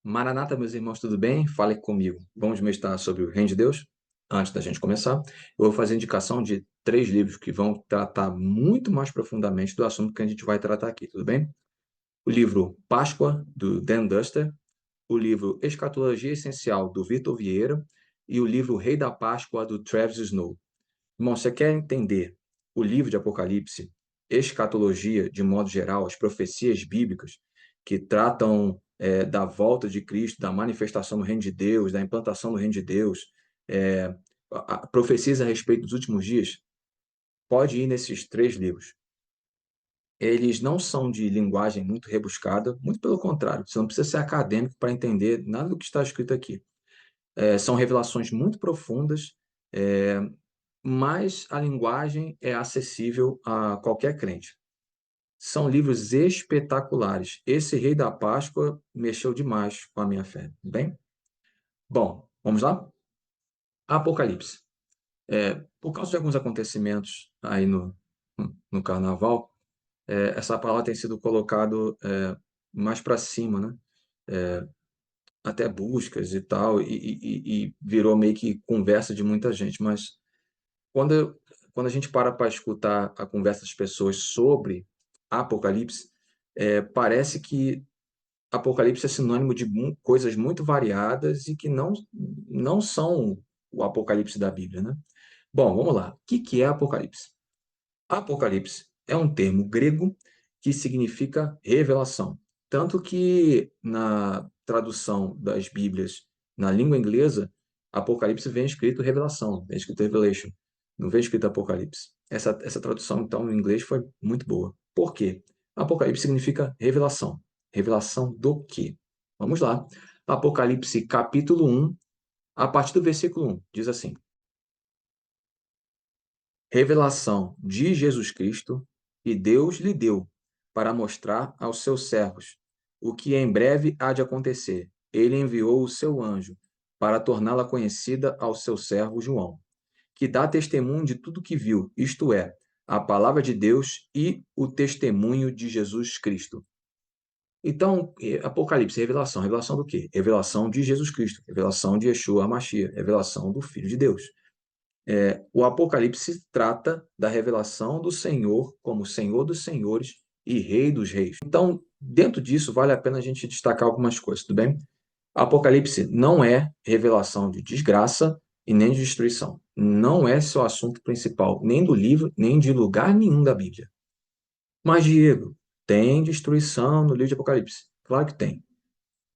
Maranata, meus irmãos, tudo bem? Fale comigo. Vamos meditar sobre o Reino de Deus? Antes da gente começar, eu vou fazer indicação de 3 livros que vão tratar muito mais profundamente do assunto que a gente vai tratar aqui, tudo bem? O livro Páscoa, do Dan Duster, o livro Escatologia Essencial, do Vitor Vieira, e o livro Rei da Páscoa, do Travis Snow. Irmão, você quer entender o livro de Apocalipse, escatologia, de modo geral, as profecias bíblicas que tratam da volta de Cristo, da manifestação do reino de Deus, da implantação do reino de Deus, é, profecias a respeito dos últimos dias? Pode ir nesses 3 livros. Eles não são de linguagem muito rebuscada, muito pelo contrário, você não precisa ser acadêmico para entender nada do que está escrito aqui. São revelações muito profundas, é, mas a linguagem é acessível a qualquer crente. São livros espetaculares. Esse Rei da Páscoa mexeu demais com a minha fé. Bem? Bom, vamos lá? Apocalipse. Por causa de alguns acontecimentos aí no Carnaval, essa palavra tem sido colocado mais para cima, né? Até buscas e tal, e virou meio que conversa de muita gente. Mas quando, quando a gente para escutar a conversa das pessoas sobre Apocalipse, parece que Apocalipse é sinônimo de coisas muito variadas e que não são o Apocalipse da Bíblia, né? Bom, vamos lá. O que é Apocalipse? Apocalipse é um termo grego que significa revelação. Tanto que na tradução das Bíblias na língua inglesa, Apocalipse vem escrito revelação, vem escrito Revelation, não vem escrito Apocalipse. Essa tradução, então, em inglês foi muito boa. Por quê? Apocalipse significa revelação. Revelação do quê? Vamos lá. Apocalipse capítulo 1, a partir do versículo 1, diz assim: revelação de Jesus Cristo, que Deus lhe deu para mostrar aos seus servos o que em breve há de acontecer. Ele enviou o seu anjo para torná-la conhecida ao seu servo João, que dá testemunho de tudo que viu, isto é, a palavra de Deus e o testemunho de Jesus Cristo. Então, Apocalipse, revelação. Revelação do quê? Revelação de Jesus Cristo, revelação de Yeshua HaMashiach, revelação do Filho de Deus. O Apocalipse trata da revelação do Senhor como Senhor dos Senhores e Rei dos Reis. Então, dentro disso, vale a pena a gente destacar algumas coisas, tudo bem? Apocalipse não é revelação de desgraça e nem de destruição. Não é seu assunto principal, nem do livro, nem de lugar nenhum da Bíblia. Mas, Diego, tem destruição no livro de Apocalipse? Claro que tem.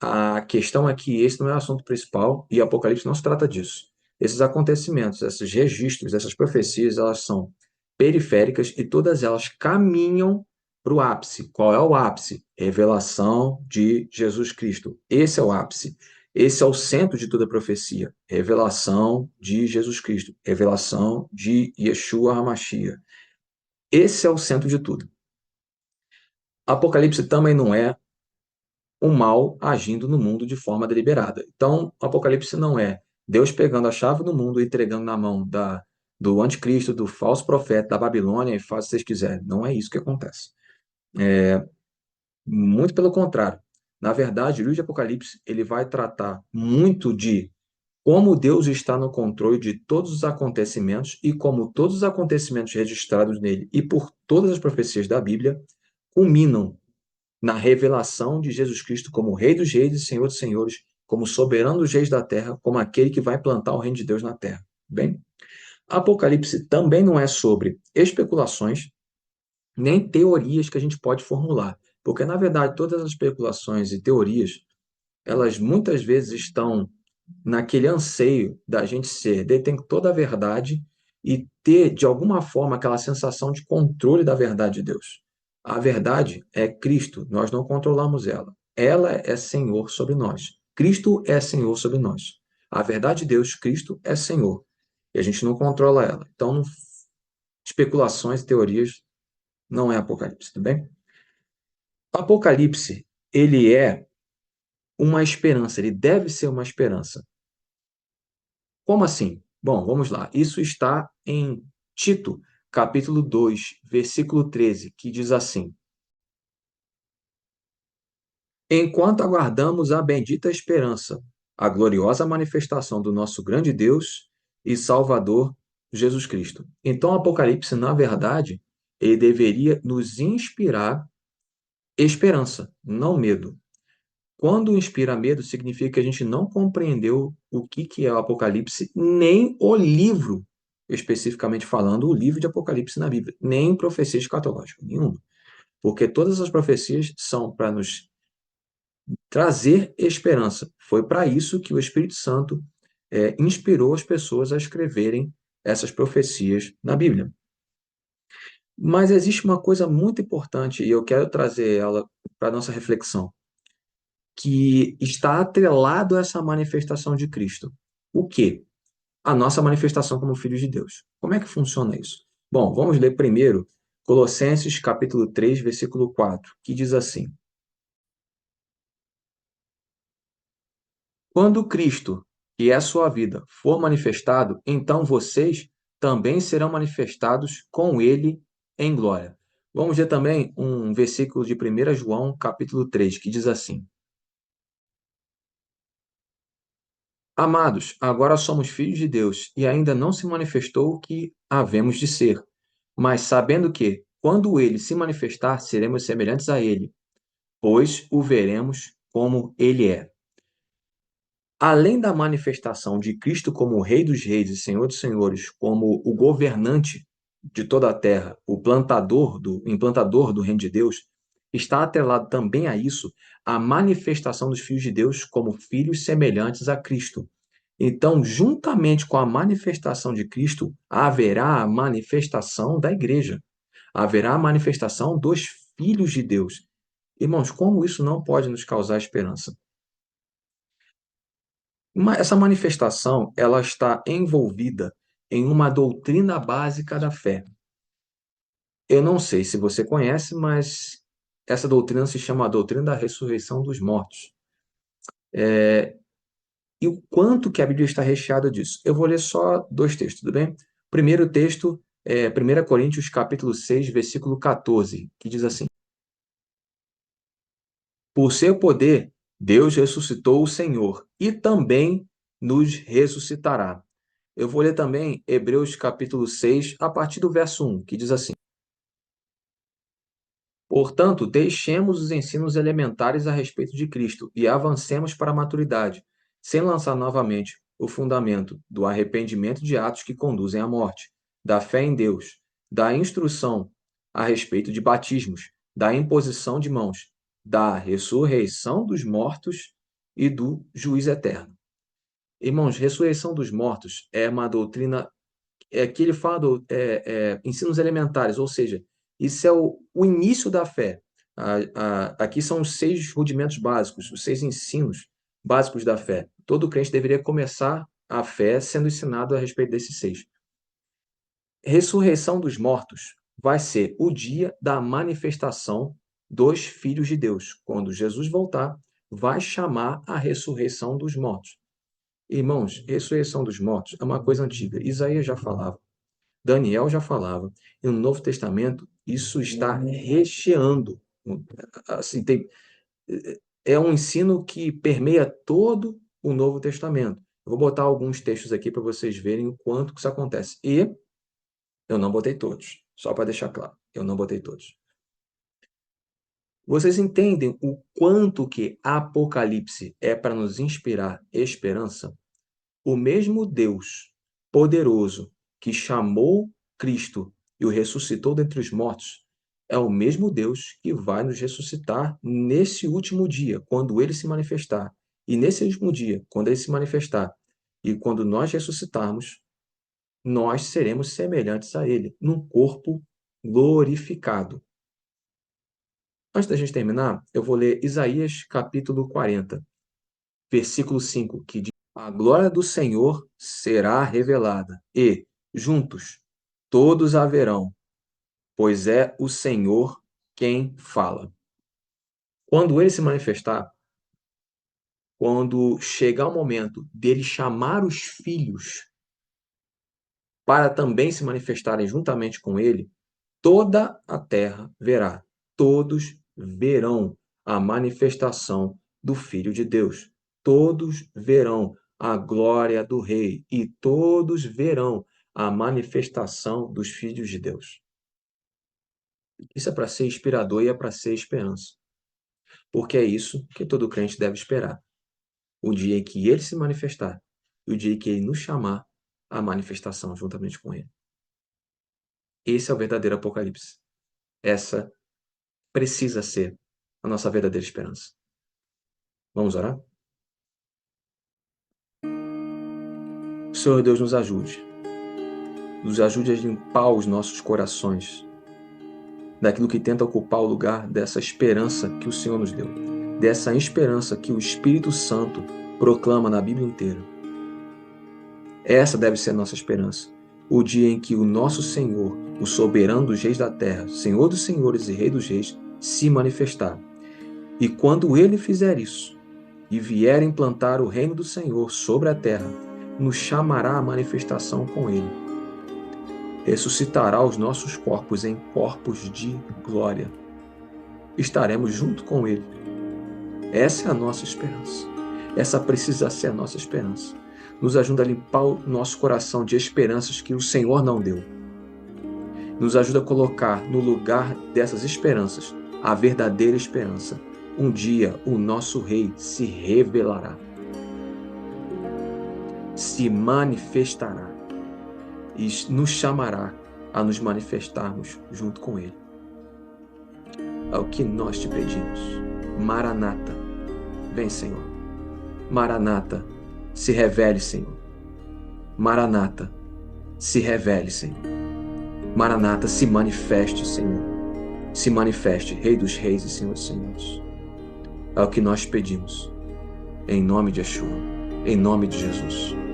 A questão é que esse não é o assunto principal e Apocalipse não se trata disso. Esses acontecimentos, esses registros, essas profecias, elas são periféricas e todas elas caminham para o ápice. Qual é o ápice? Revelação de Jesus Cristo. Esse é o ápice. Esse é o centro de toda a profecia. Revelação de Jesus Cristo. Revelação de Yeshua HaMashiach. Esse é o centro de tudo. Apocalipse também não é o mal agindo no mundo de forma deliberada. Então, o Apocalipse não é Deus pegando a chave do mundo e entregando na mão do anticristo, do falso profeta, da Babilônia e faz o que vocês quiserem. Não é isso que acontece. Muito pelo contrário. Na verdade, o livro de Apocalipse ele vai tratar muito de como Deus está no controle de todos os acontecimentos e como todos os acontecimentos registrados nele e por todas as profecias da Bíblia culminam na revelação de Jesus Cristo como Rei dos Reis e Senhor dos Senhores, como soberano dos reis da terra, como aquele que vai plantar o reino de Deus na terra. Bem, Apocalipse também não é sobre especulações, nem teorias que a gente pode formular, porque na verdade todas as especulações e teorias, elas muitas vezes estão naquele anseio da gente ser detentor da verdade e ter, de alguma forma, aquela sensação de controle da verdade de Deus. A verdade é Cristo, nós não controlamos ela. Ela é Senhor sobre nós. Cristo é Senhor sobre nós. A verdade de Deus, Cristo é Senhor. E a gente não controla ela. Então, especulações e teorias não é Apocalipse, tudo bem? Apocalipse, ele é uma esperança, ele deve ser uma esperança. Como assim? Bom, vamos lá. Isso está em Tito, capítulo 2, versículo 13, que diz assim: Enquanto aguardamos a bendita esperança, a gloriosa manifestação do nosso grande Deus e Salvador Jesus Cristo. Então, o Apocalipse, na verdade, ele deveria nos inspirar esperança, não medo. Quando inspira medo, significa que a gente não compreendeu o que é o Apocalipse, nem o livro, especificamente falando, o livro de Apocalipse na Bíblia, nem profecia escatológica, nenhuma. Porque todas as profecias são para nos trazer esperança. Foi para isso que o Espírito Santo inspirou as pessoas a escreverem essas profecias na Bíblia. Mas existe uma coisa muito importante, e eu quero trazer ela para a nossa reflexão, que está atrelado a essa manifestação de Cristo. O quê? A nossa manifestação como filhos de Deus. Como é que funciona isso? Bom, vamos ler primeiro Colossenses capítulo 3, versículo 4, que diz assim: Quando Cristo, que é a sua vida, for manifestado, então vocês também serão manifestados com ele em glória. Vamos ver também um versículo de 1 João, capítulo 3, que diz assim: Amados, agora somos filhos de Deus e ainda não se manifestou o que havemos de ser. Mas sabendo que, quando ele se manifestar, seremos semelhantes a ele, pois o veremos como ele é. Além da manifestação de Cristo como o Rei dos Reis e Senhor dos Senhores, como o governante de toda a terra, o implantador do reino de Deus, está atrelado também a isso a manifestação dos filhos de Deus como filhos semelhantes a Cristo. Então, juntamente com a manifestação de Cristo, haverá a manifestação da igreja, haverá a manifestação dos filhos de Deus. Irmãos, como isso não pode nos causar esperança? Essa manifestação, ela está envolvida em uma doutrina básica da fé. Eu não sei se você conhece, mas essa doutrina se chama a doutrina da ressurreição dos mortos. E o quanto que a Bíblia está recheada disso? Eu vou ler só dois textos, tudo bem? O primeiro texto é 1 Coríntios capítulo 6, versículo 14, que diz assim: Por seu poder, Deus ressuscitou o Senhor e também nos ressuscitará. Eu vou ler também Hebreus capítulo 6, a partir do verso 1, que diz assim: Portanto, deixemos os ensinos elementares a respeito de Cristo e avancemos para a maturidade, sem lançar novamente o fundamento do arrependimento de atos que conduzem à morte, da fé em Deus, da instrução a respeito de batismos, da imposição de mãos, da ressurreição dos mortos e do juízo eterno. Irmãos, ressurreição dos mortos é uma doutrina que ele fala ensinos elementares, ou seja, isso é o início da fé. Aqui são os 6 rudimentos básicos, os 6 ensinos básicos da fé. Todo crente deveria começar a fé sendo ensinado a respeito desses 6. Ressurreição dos mortos vai ser o dia da manifestação dos filhos de Deus. Quando Jesus voltar, vai chamar a ressurreição dos mortos. Irmãos, ressurreição dos mortos é uma coisa antiga. Isaías já falava. Daniel já falava. E no Novo Testamento, isso está recheando. Assim, é um ensino que permeia todo o Novo Testamento. Eu vou botar alguns textos aqui para vocês verem o quanto que isso acontece. E eu não botei todos, só para deixar claro. Eu não botei todos. Vocês entendem o quanto que Apocalipse é para nos inspirar esperança? O mesmo Deus poderoso que chamou Cristo e o ressuscitou dentre os mortos é o mesmo Deus que vai nos ressuscitar nesse último dia, quando ele se manifestar. E nesse último dia, quando ele se manifestar e quando nós ressuscitarmos, nós seremos semelhantes a ele, num corpo glorificado. Antes da gente terminar, eu vou ler Isaías capítulo 40, versículo 5, que diz: A glória do Senhor será revelada, e, juntos, todos a verão, pois é o Senhor quem fala. Quando ele se manifestar, quando chegar o momento dele chamar os filhos para também se manifestarem juntamente com ele, toda a terra verá. Todos verão a manifestação do Filho de Deus. Todos verão a glória do Rei e todos verão a manifestação dos filhos de Deus. Isso é para ser inspirador e é para ser esperança. Porque é isso que todo crente deve esperar. O dia em que ele se manifestar e o dia em que ele nos chamar à manifestação juntamente com ele. Esse é o verdadeiro Apocalipse. Essa precisa ser a nossa verdadeira esperança. Vamos orar? Senhor Deus, nos ajude. Nos ajude a limpar os nossos corações daquilo que tenta ocupar o lugar dessa esperança que o Senhor nos deu. Dessa esperança que o Espírito Santo proclama na Bíblia inteira. Essa deve ser a nossa esperança. O dia em que o nosso Senhor, o soberano dos reis da terra, Senhor dos senhores e Rei dos reis, se manifestar. E quando ele fizer isso, e vier implantar o reino do Senhor sobre a terra, nos chamará à manifestação com ele. Ressuscitará os nossos corpos em corpos de glória. Estaremos junto com ele. Essa é a nossa esperança. Essa precisa ser a nossa esperança. Nos ajuda a limpar o nosso coração de esperanças que o Senhor não deu. Nos ajuda a colocar no lugar dessas esperanças a verdadeira esperança. Um dia o nosso Rei se revelará, se manifestará e nos chamará a nos manifestarmos junto com ele. É o que nós te pedimos. Maranata, vem, Senhor. Maranata, se revele, Senhor. Maranata, se revele, Senhor. Maranata, se manifeste, Senhor. Se manifeste, Rei dos reis e Senhor dos senhores. É o que nós pedimos. Em nome de Yeshua. Em nome de Jesus.